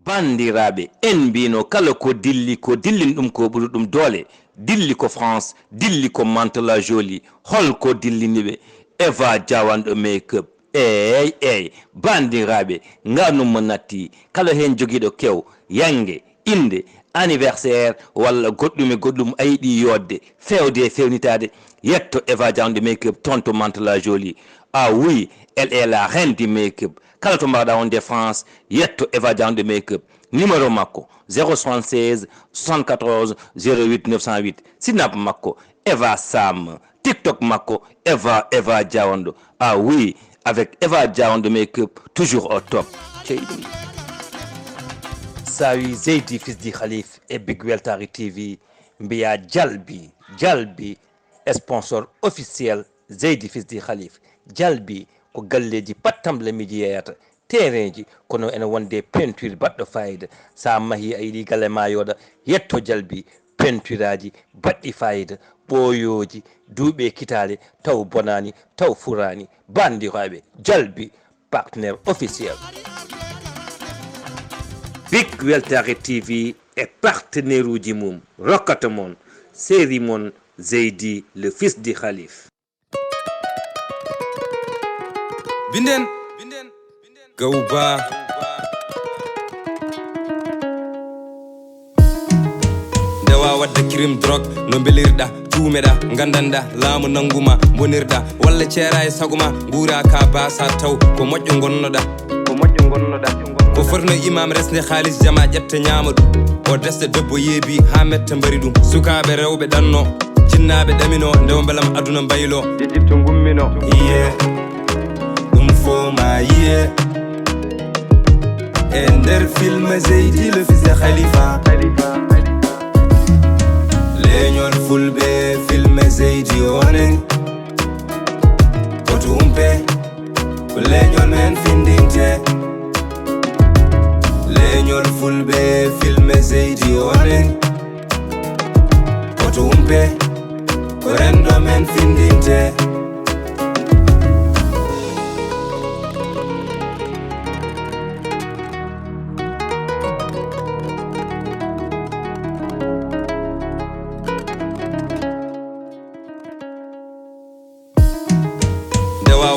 bandiraɓe en mbino kala ko dilli ɗum ko ɓuri ɗum doole dilli ko France dilli ko Mantes-la Jolie holko dilliniɓe Eva Diawanɗo make-up eyyi bandiraɓe ganummo natti kala hen joguiɗo kew yangue inde anniversaire walla goɗɗum a yiiɗi yodde fewde e fewnitade yetto Eva Diawanɗo make-up toon to Mantes-la Jolie. Ah oui, elle est la reine du make-up. Kala to mbaɗa wonde France yetto Eva Diawanɗo make-up. Numéro makko 076 74 08 908. Snap makko Eva Sam. TikTok makko Eva Diawanɗo. Ah oui, avec Eva Diawanɗo make-up toujours au top. Sawi Zeydi fils di Khalif e Big Weltare TV mbiya jalbi sponsor officiel Zeydi fils di Khalif. Jalbi ko galleji pattamle miji yeyata terrain ji kono ene wonde peinture baɗɗo fayida sa mahi a yiiɗi galle ma yoɗa yetto Jalbi peinture aji baɗɗi fayida ɓoyoji duuɓe kitale taw bonani taw furani bandiraɓe Jalbi partenaire officiel. Big Weltare TV e partenaire uji mum rokkata mon série mon Zeydi le fils di Khalif. Binden Gauba Dewa wadda kirim drug no belirda tumeɗa gandanda laamu nanguma bonirda walla ceera e saguma guura ka basa taw ko moƴƴo gonnoɗa ko forno imam resde halis jama ƴetta ñama ɗum o desde debbo yeebi ha metta mbari ɗum sukaɓe rewɓe ɗanno jinnaɓe ɗamino ndewo belam aduna mbaylo jejjipto gummino for my year and der film Zeydi le fils de Khalifa leñol fulbe film Zeydi onen oto umpe ko leñol men findinte leñol fulbe film Zeydi onen oto umpe ko rendo men findinte.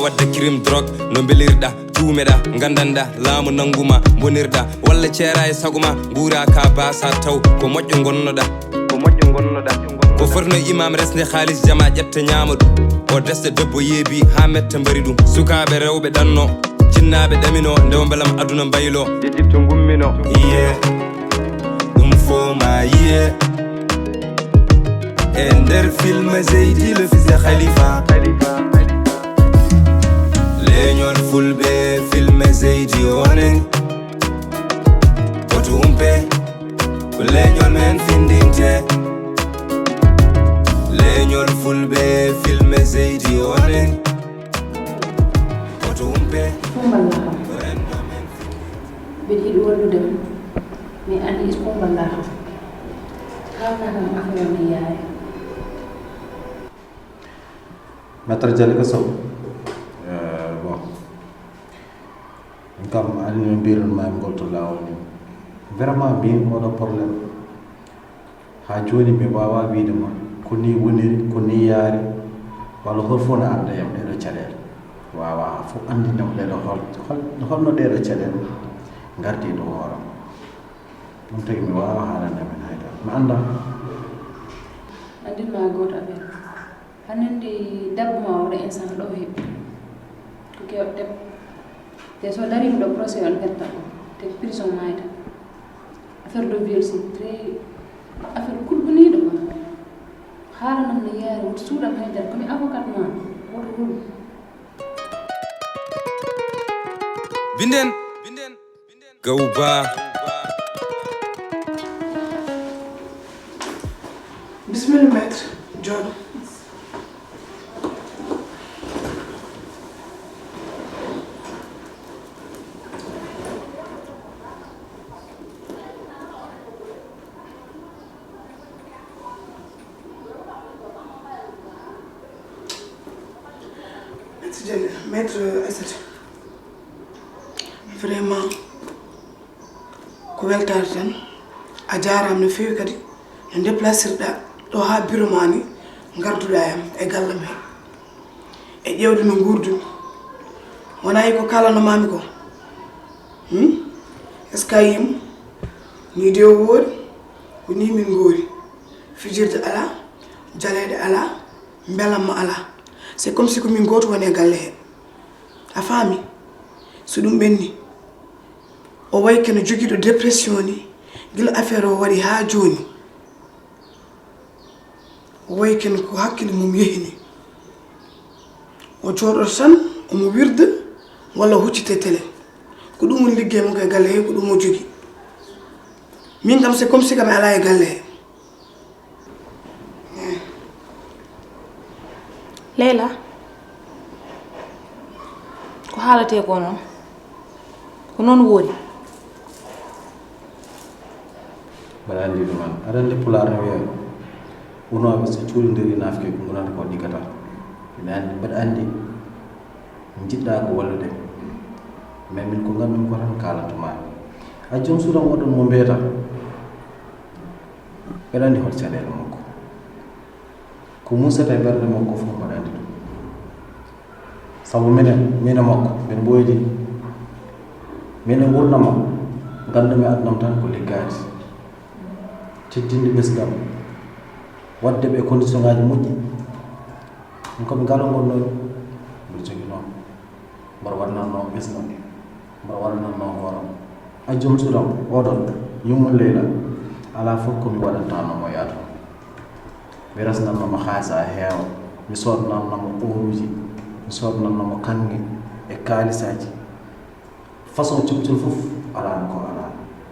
wadda kirim drug no belirda tumeɗa gandanda laamu nanguma bonirda walla ceera e saguma guura ka basa taw ko moƴƴo gonnoɗa ko forno imam resde halis jama ƴetta ñama ɗum o desde debbo yeebi ha metta mbari ɗum sukaɓe rewɓe ɗanno jinnaɓe ɗamino ndewo belam aduna mbaylo jejjipto gummino ɗum fo ma yiye e nder film Zeydi le fils de Khalifa leñol fulbe film Zeydi onen oto umpe ko leñol men findinte leñol fulbe film Zeydi onen oto umpe biɗi yiɗi wallude mi andi is kumballaha kalnakam affaire mi yaaya Maître Jalika Sow bon kam ani mbirma e golto lawol ni vraiment mbin oɗo probléme ha joni mi wawa wiide ma ko ni woniri ko ni yaari walla hol fof no arda yam ɗeɗo caɗele wawa fof andinam ɗeɗo holno ɗeɗo caɗele gardi ɗo hooram ɗum tagi mi wawa haalande men haydara mi anda andinma goto affaire hannde debbo ma oɗo instant ɗo heeɓi ko kewɗo debbo te so darima ɗo procès on petta te prison mayta affaire de viol c'est très affaire kulɓuniɗo ma haalanam no yaari woto suuɗam haydara komi avocat ma woto huɗu binden Gauba Bismillah maître John. Maître Aïssata, vraiment ko weltare tan a jaram no fewi kadi no déplacirɗa ɗo ha bureau ma ni garduɗa yam e gallam he e ƴewde no gurdumi wona yi ko kalannomami ko est ce que a yimo ni de woori ko ni min goori fijirde ala jaleede ala mbelamma ala c'est comme si ko min goto woni e galle he a faami so ɗum ɓenni o wayi kene jogiiɗo dépression ni gila affaire o waɗi ha joni o wayi kene ko hakkille mum yehini o jooɗoto tan omo wirda walla huccite télé ko ɗum woni liggey mum ko e galle he ko ɗum o jogui min kam c'est comme si kam ala e galle he Leila ko haalate ko noon woodi mbaɗa anndi ɗum an aɗa anndi pulaar no wiya unoɓe so cuuɗidiri nafke ko gonata ko ɗiggata ene anndi mbaɗa anndi jiɗɗa ko wallude mais min ko ngandumi ko tan kalantumani a joom suuɗam oɗon mo mbiyata mbeɗa anndi hol caɗeele makko ko musata e ɓerde makko fof mbaɗa anndi ɗum sabu mine makko min ɓoydi mine wurnama ngandumi adnam tan ko liggade teddinde ɓesdam wadde ɓe condition ngaji moƴƴi ɗum komi ngalo gonno mbiɗa jogui noon mbaɗa waɗananno ɓesdam mbaɗa waɗananno hooram a joom suuɗam oɗon yummum Leyla ala fof komi waɗantannomo yaadu mi resnannomo haalisa a heewa mi sodanannomo oruji mi sodanannomo kanŋe e kaalisaji façon cuɓtol fof alano ko ala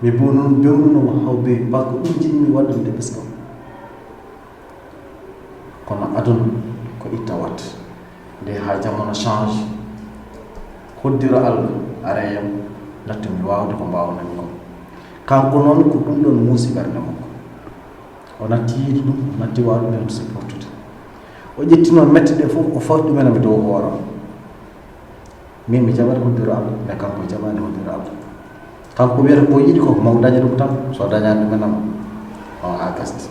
mi bo noon bewnunomo haw be par ce que ɗum jinmi waɗande ɓeskam kono aduna ko itta watta nde ha jamono change hoddiro Allah areyam nattumi wawde ko mbawnami ko kanko noon ko ɗum ɗon muusi ɓerde makko o natti yiide ɗum o natti waɗum en supportude o ƴetti noon mette ɗe fof o fawti ɗumenami dow hooram min mi jaɓata hoddiro Allah mais kanko jaɓani hoddiro Allah kanko wiyata ko yiɗi ko mamo daña ɗum tan so dañani ɗumenam on ha gasdi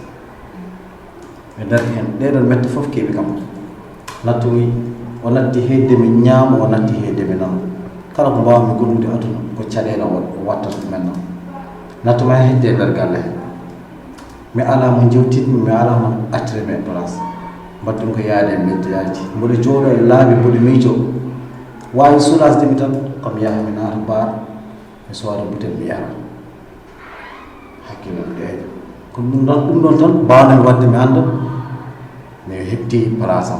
e nder hen ɗeɗon mette fof keeɓi kam nattumi o natti hedde mi ñaama o natti hedde mi nana kala ko mbawmi gollude aduna ko caɗele o wattata ɗumen noon nattuma hedde e nder galle he mi ala mo jewtitmi mi ala mo attiremi e place mbaɗɗum ko yaade e mbeddoyaji mboɗo jooɗo e laabi mboɗo miijo wawi soulagedemi tan komi yaha mi naata mbaar mi sooda butel mi yara hakkille ɗeeƴo ko ɗum ɗon tan mbawnami wadde mi anda mi heɓti place am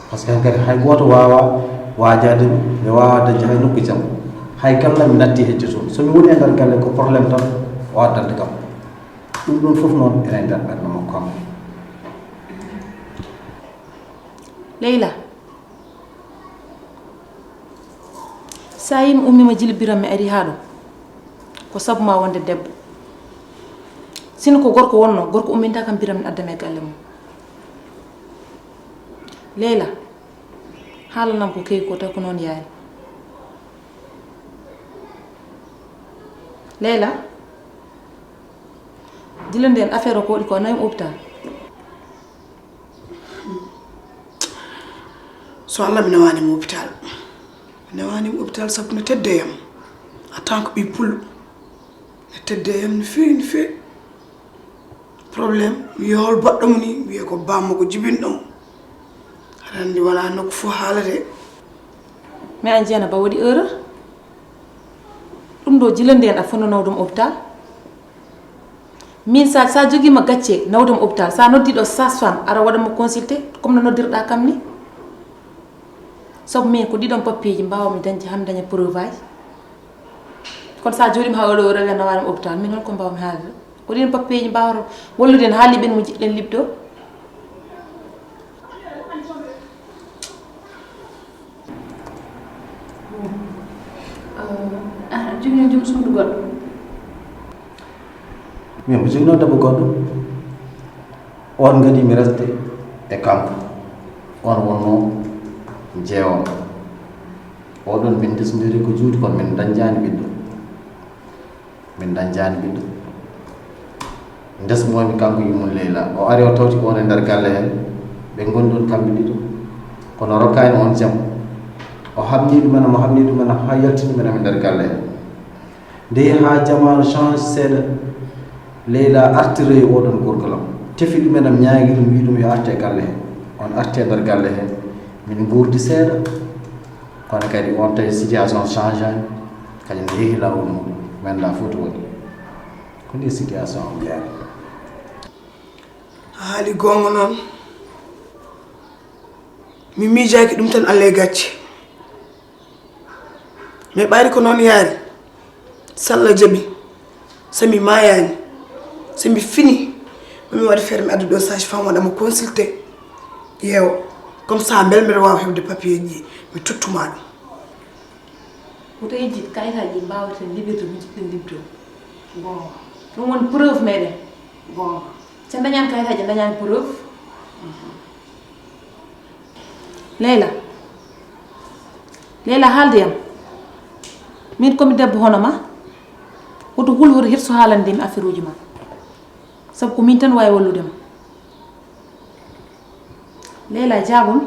par ce que kadi hay goto wawa wajademi mi wawa dañde hay nokku jam hay galla mi natti hedde toon somi woni e ngal galle ko probléme tan o addante kam ɗum ɗon fof noon ene nder ɓerde makko kam Leyla sa yimi ummima jilbiram mi ari ha ɗo ko sabu ma wonde debbo sino ko gorko wonno gorko umminta kam biram mi addame galle mum Leyla haalanam ko kewi ko taw ko noon yaani Leyla dila nden affaire o ko waɗi ko nawimi hôpital so Allah mi nawanimo hôpital mi nawanimo hôpital sabu no teddeyam en tant que ɓi pullo no teddeyam no fewi probléme wiye hol baɗɗomo ni wiye ko bammo ko jibinɗomo aɗa andi wona nokku fof haalate mais an jeena ba waɗi erreur ɗum ɗo jila nden a fonno nawdum hôpital min sa joguima gacce nawdum hôpital sa noddiɗo sage-femme ara waɗamo consulté comme no noddirɗa kam ni sabu min ko ɗiɗon papier ji mbawami dañde ham daña preuve aji kono sa jooɗima ha oɗo rewe nawanimi hôpital min holko mbawmi haalde ko ɗiɗon papier ji mbawata wallude en ha liɓen mo jiɗɗen libdo jogino joom suudu goɗɗo min mo jogino debbo goɗɗo on gadi mi resde e kanko on wonno jeewam oɗon min desodiri ko juuti kono min dañjani ɓiɗɗo min dañjani ɓiɗɗo ndesmomi kanko yimum leyla o ari o tawti ko on e nder galle hen ɓe gonɗon kamɓe ɗiɗo kono rokkani on jaam o hamni ɗumen mo hamni ɗumen ha yaltini men e nder galle hen nde ha jamanu change seeɗa leyla artiroyi oɗon gorgolam tefi ɗumenam ñaagui ɗum wi ɗum yo arte galle hen on arte nder galle hen min gurdi seeɗa kono kadi on tawi situation change ani kadi nde yeehi lawol muɗum menda foto woni ko ndi situation o yaari haali gonga noon mi miijaki ɗum tan allah e gacce mais ɓayri ko noon yaari sallah jaaɓi somi mayani somi fini mami waɗi feere mi addu ɗo sage femme waɗama consulté ƴeewa comme ça bel mbiɗa wawa heɓde papier ji mi tottuma ɗum woto yejjit kayitaji mbaweten liɓirde ko jiɗɗen libdo gonga ɗum woni preuve meɗen gonga sen dañani kayitaji dañani preuve Leyla haaldeyam min komi debbo hono ma woto hulhori hirso haalandemi affaire uji ma sabu ko min tan wawi walludema Leyla jaabum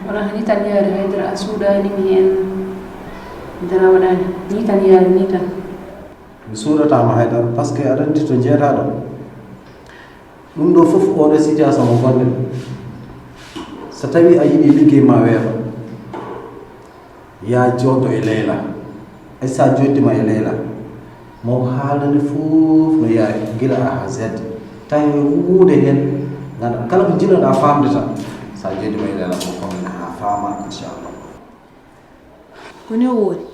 wala ni tan yaari haydara a suudani mi en dara waɗani ni tan yaari ni tan mi suudatama haydara par ce que aɗa andi to jeetaɗo ɗum ɗo fof oɗo situation mo gonɗen so tawi a yiiɗi liggey ma weeɓa ya jooɗo e Leyla e sa joddima e Leyla mo haalande fof no yaari gila A ha Z tawi wuude hen ganda kala ko jiɗoɗa famde tan sa joddima e Leyla mo famne ha faama inchallah koni o woori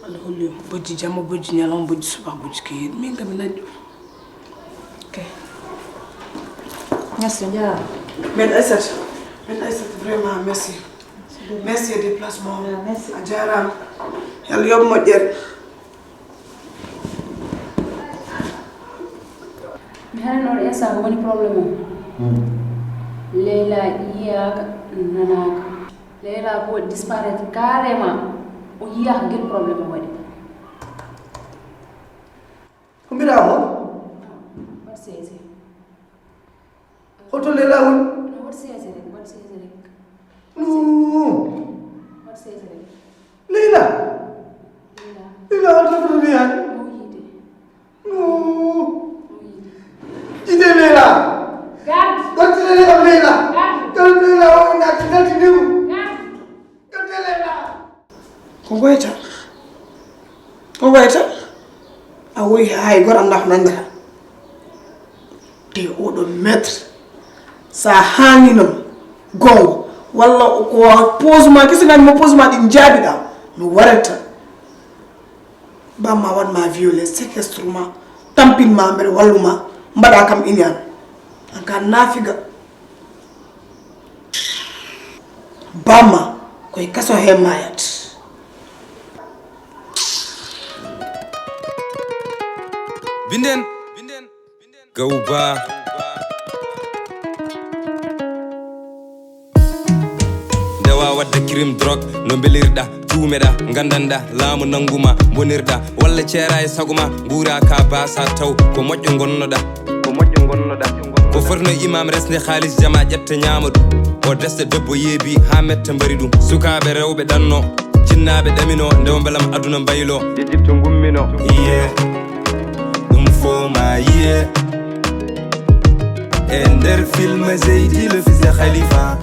allah hollimo bojji jamma bojji ñalawma bojji subaka bojji keyiɗi min kam mi naɗɗi ok merci jarama men Aissata vraiment merci merci e déplacement merci a jarama yallah yoɓ moƴƴere mi hanen oɗo instant ko woni probléme o Leyla yiyaka nanaka Leyla ko disparaître carrément o yiyaka guel probléme o waɗi ko mbiɗamo waɗ sese hoto Leyla woni waɗ sese rek waɗ sese rek waɗ sese rek Leyla Leyla hoto fotomi yani o yiide ide Leyla garde gottine kam Leyla gal Leyla o natti daltinimo gadde Leyla ko goyta a woyi hay goto anda ko nandata te oɗo maître sa hanninam gonga walla ko posement kese ganimo posement ɗin jaabiɗa mi warata bamma waɗma violé séquestre ma tampinma mbeɗa walluma mbaɗa kam ini an an ka naafiga bamma koye kaso he mayat binden gawba ndewa wadde crime drogue no belirɗa tuumeɗa gandanɗa laamu nanguma bonirɗa walla ceera e saguma guura ka basa taw ko moƴƴo gonnoɗa ko forno imam resde haalis jama ƴetta ñama ɗum o desde debbo yeebi ha metta mbari ɗum sukaɓe rewɓe ɗanno jinnaɓe ɗamino ndewo beelam aduna mbaylo jejjibto gummino iye ɗum fo ma yiye e nder film Zeydi le fils de Khalifa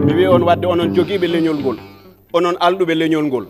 mi wi on wadde onon jogiiɓe leñol ngol onon alɗuɓe leñol ngol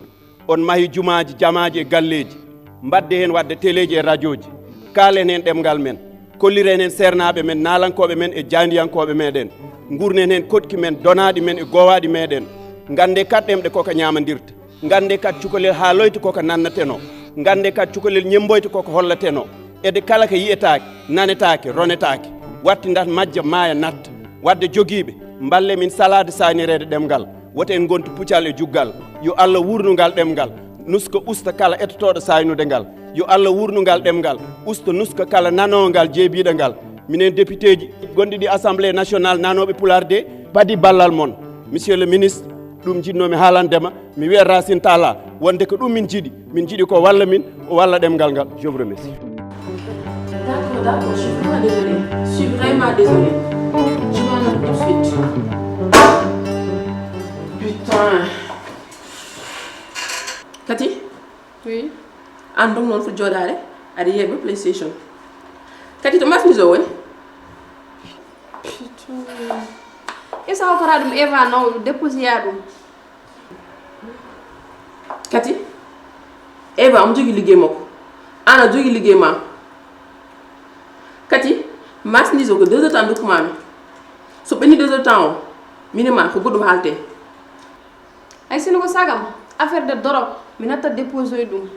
on mahi jumaaji jamaaji e galleeji mbadde heen wadde téléji e radio ji kaalen heen ɗemngal men kolliren heen seernaaɓe men naalankooɓe men e jaandiyankooɓe meeɗen ngurnen heen koɗki men donaaɗi men e gowaaɗi meeɗen ngannde kat ɗemɗe koko ñaamandirta ngannde kat cukalel haaloyta koko nannateno ngannde kat cukalel ñemboyta koko hollateno ede kala ko yiyetaake nanetaake ronetaake wattindat majja maaya natta wadde jogiiɓe mballe min salade saanireede ɗemngal woto en gontu puccal e juggal yo Allah wurnungal ɗemngal nuska usta kala ettotoɗo saynude ngal yo Allah wurnungal ɗemngal usta nuska kala nanongal jeebiɗo ngal minen député ji gonɗi ɗi assemblée nationale nanoɓe pular de badi ballal mon monsieur le ministre ɗum jiɗnomi haalandema mi wiya Racine Talla wonde ko ɗum min jiɗi ko walla min o walla ɗemngal ngal je vous remercie. D'accord, je suis vraiment désolée. Je suis vraiment désolée. Je m'en occupe tout de suite. Putain. Kati? Oui. Andong non fu jodare adi yebe PlayStation. Kati to mas mizo woni? Putain. Esa ko radum Eva no déposer yadum. Kati? Eva am jogi liggéey mako. Ana jogi liggéey ma. Kati mas nizo ko 2 heures temps document mi. So beni 2 heures temps minima ko godum halte. Ay sino ko sagam affaire de dorog mi natta déposer dum.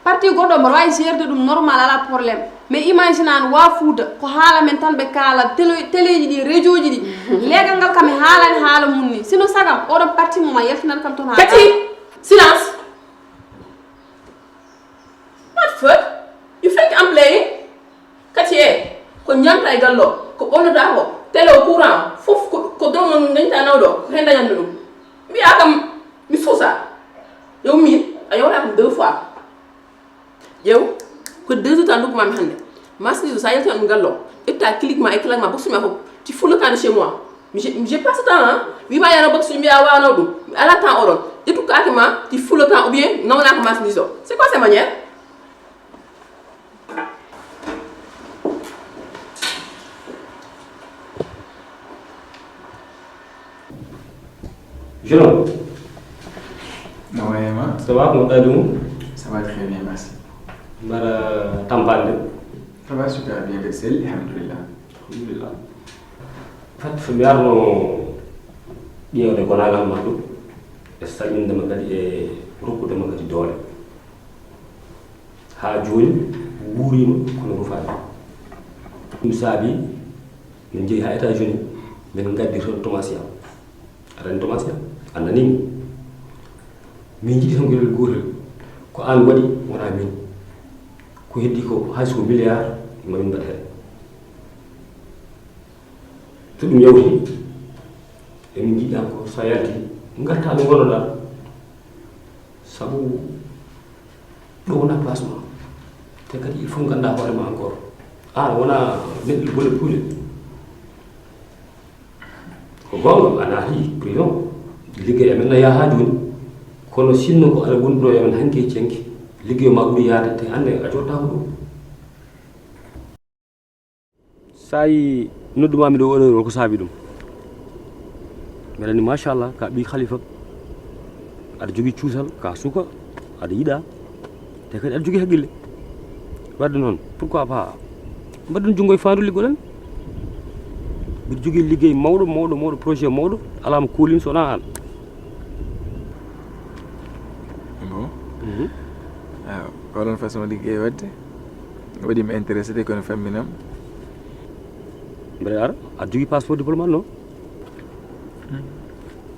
Parti goɗɗo mbaɗa wawi gérde ɗum normal ala probléme mais imagine an wa Fouta ko haala men tan ɓe kaala téléji ɗi radio ji ɗi leegal ngal kam mi haalani haala mum ni sino sagam oɗon parti moma yaltinat kam toon Kati silence ko ñanta e gallo ko ɓonnata ko télé o courant fof ko dow dañta nawɗo ko hen dañanno ɗum mbiya kam mi suusa yow min a yewta kam 2 fois ƴeew ko 2 heures tan dokkumami hannde marchandise sa yaltina ɗum gallo ƴetta clique ma e claque ma boxuma fof ti full le temps de chez moi j'ai pas ce temps hein wima yana box mbiya wano ɗum ala temps oɗon ƴettu kake ma ti full le temps ou bien nawnaka marchandise o c'est quoi ces manières Jeune homme, Ouais, Emma. ça va, comment t'as-tu? Ça va très bien, merci. Mara tampande. Ça va super bien, Bessel, alhamdulillah. Alhamdulillah. Fat familiarno ƴeewde ko nagal ma ɗum e sañindema kadi e rokkudema kadi doole ha joni wuurima kono rufaani ɗum saabi min jeehi ha États-Unis min gaddi toon Thomas Yam aɗani Thomas Yam annanimi min jiiɗi tan goɗel gotel ko an waɗi wona min ko heddi ko hayso ko milliard mamin mbaɗ hen so ɗum yawti emin jiiɗa ko sa yalti garta ɗo gonoɗa sabu ɗo wona place ma te kadi il faut ganda hoorema encore an wona neɗɗo bole puule ko gonga a naati prison liggey amen naya ha joni kono sinno ko aɗa wonduno e amen hanke cenki liggey ma ɓuuri yaade te hande a jottako ɗum sa yi noddumami ɗo oɗo ko saabi ɗum mbeɗa ni machallah ka ɓi khalifa aɗa jogui cuusal ka suka aɗa yiiɗa te kadi aɗa jogui haqqille wadde noon pourquoi pas mbaɗɗon junngo e fandu liggoɗen mbiɗa jogui liggey mawɗo projet mawɗo alama kolin sona an Bon. Oɗon façon liggey wadde waɗima intéressé de kono famminam mbeɗa ara aɗa jogui passeport diplomate non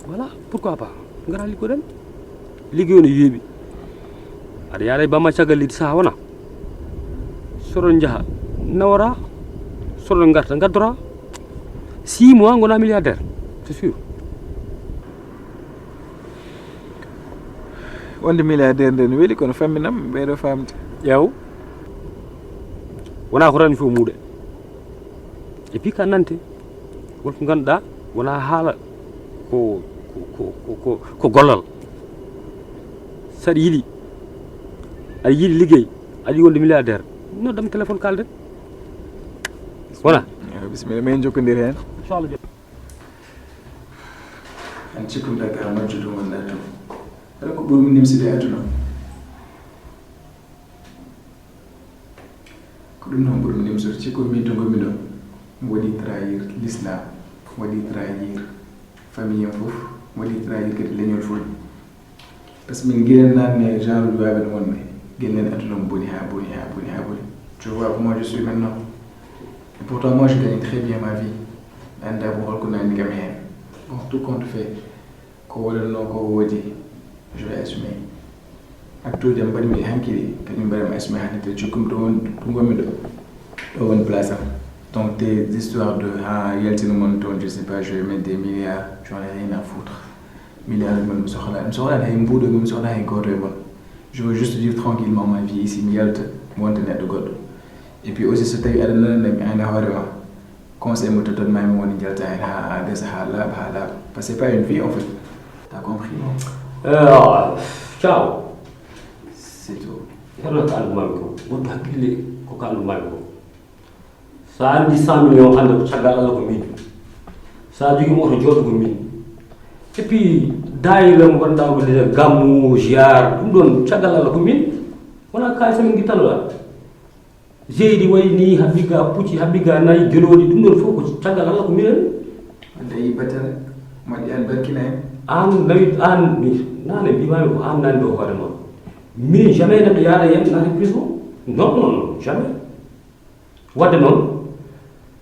voilà pourquoi pas gara liggoɗen liggey o no weeɓi aɗa yaara e bamma caggal leydi saha wona soɗon jaaha nawora soɗon garta gaddora 6 mois gona milliardaire c'est sûr wonde milliardaire nde no weeli kono famminam ɓeyɗo famde ƴeew wona ko tan fof muuɗe et puis ka nante wonko ganduɗa wona haala ko gollal saɗa yiiɗi aɗa yiiɗi liggey aɗa yiɗi wonde milliardaire noddam téléphone kalden wona bisimilla min jokkodir hen inchallah an cikkum Dakar majjudu gonɗa to aɗa ko ɓurmi nimside e aduna ko ɗum noon ɓurmi nimsude cikkum min to gommi ɗo waɗi trahir l'islam waɗi trahir famille en fof waɗi trahir kadi leñol fulɓe par ce que min guiɗen nanne genre waɓe no wonɓe guellen aduna mo boni ha boni ha boni ha boni tu vois moi je suis maintenant et pourtant moi je gagne très bien ma vie anda bo holko nani kam hen bon tout compte fait ko waɗanno ko woodi je vais assumer acteur jam mbaɗimi e hankkidi kañum mbaɗami assumer hannde te cikkum ɗo won ɗum gommi ɗo woni place am donc tes histoires de yaltino mon toon je sais pas je vais mettre des milliards j'en ai rien à foutre milliards mon mi sohlani hay mbuuɗo mi sohla hay goto e mon je veux juste vivre tranquillement ma vie ici mi yalta mi wonta neɗɗo goɗɗo et puis aussi so tawi aɗa nananami ande hoorema conseil mo tottotmami woni jalta hen ha gasa ha laaɓa parce que c'est pas une vie en fait t'as compris ciao c'est tout herno ko andumami ko wonɗo hakkille koko andumami ko sa andi 100 millions ande ko caggal Allah ko min sa jogui moto jooɗo ko min et puis dayira mo gonɗa ko nde gammu ziar ɗum ɗon caggal Allah ko min wona kalisa min guittanoɗa jeydi wayi ni habbiga pucci habbiga nayi geloɗi ɗum ɗon fof ko caggal Allah ko minen ande yi battane moƴƴi an barkina hen an nawi an nane mbimami ko an nani ɗo hoore ma min jamais neɗɗo yaara yen nate prison non jamais wadde noon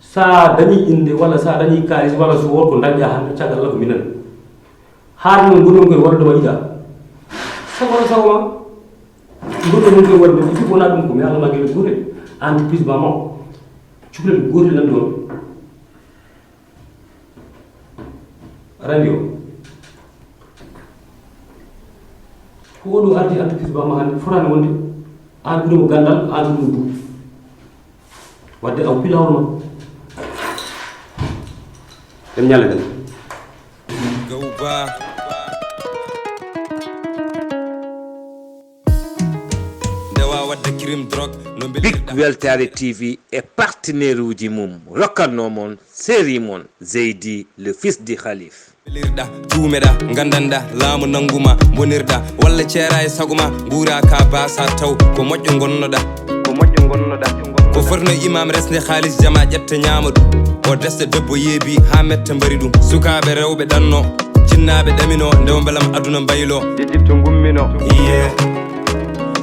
sa dañi inde walla sa dañi kalis walla so wonko dañƴa hande caggal Allah ko minen haade noon gonɗon koye wordema yiɗa sago ma gonɗo mon koye wordema il faut wona ɗum ko mi Allah ma gueɗe gotel entreprise ma mo cukalel gotel nan ɗon arandi o ko oɗo ardi entreprise bama hande forani wonde an ɓurimo gandal an ɓurimo duuɓi wadde aw pilawol ma en ñalleɗen Big Weltare TV est partenaire uji mum rokkanno mon série mon Zeydi le fils du Khalif belirɗa tuumeɗa gandanɗa laamu nanguma bonirɗa walla ceera e saguma guura ka basa taw ko moƴƴo gonnoɗa ko forno imam resde halis jama ƴetta ñama ɗum o desde debbo yeebi ha metta mbari ɗum sukaɓe rewɓe ɗanno jinnaɓe ɗamino ndewo beelam aduna mbaylo jejjibto gummino iye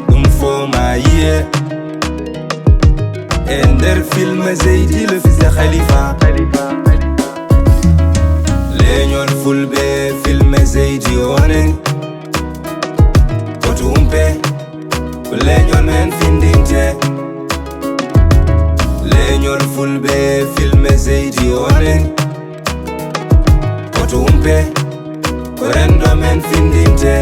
ɗum fo ma yiye e nder film Zeydi le fils de Khalifa leñol fulɓe film Zeydi onen koto umpe ko leñol men findinte leñol fulɓe film Zeydi onen koto umpe ko rendo men findinte